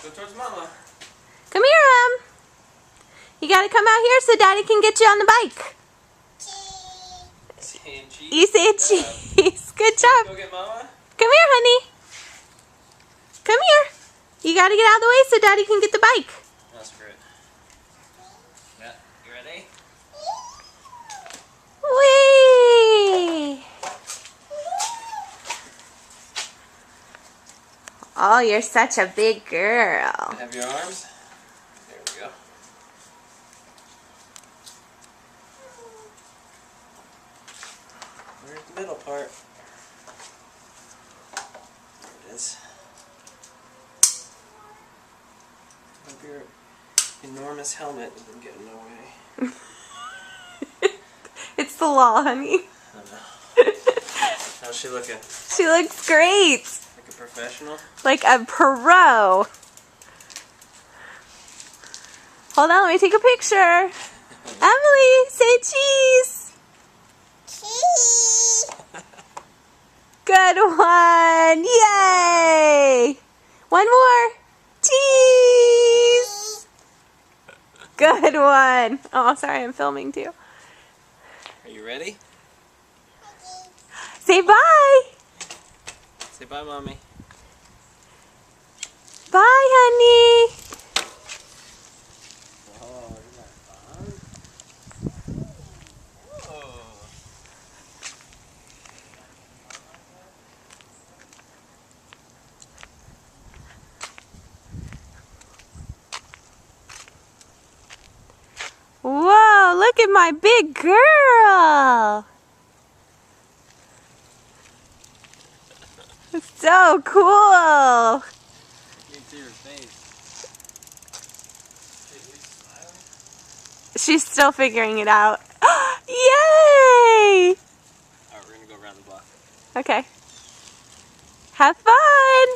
Go towards Mama. Come here, You gotta come out here so Daddy can get you on the bike. Saying cheese. You say cheese. Good job. Go get Mama. Come here, honey. Come here. You gotta get out of the way so Daddy can get the bike. That's great. Yeah, you ready? Whee! Oh, you're such a big girl. Have your arms. There we go. Where's the middle part? There it is. Hope your enormous helmet isn't getting in the way. It's the law, honey. I know. How's she looking? She looks great. Like a professional? Like a pro. Hold on, let me take a picture. Emily, say cheese. Cheese. Good one. Yay. One more. Cheese. Good one. Oh, sorry, I'm filming too. Are you ready? Say bye. Say bye, Mommy. Bye, honey. Oh, isn't that fun? Oh. Whoa, look at my big girl. So cool. You can see her face. She's still figuring it out. Yay! Alright, we're gonna go around the block. Okay. Have fun.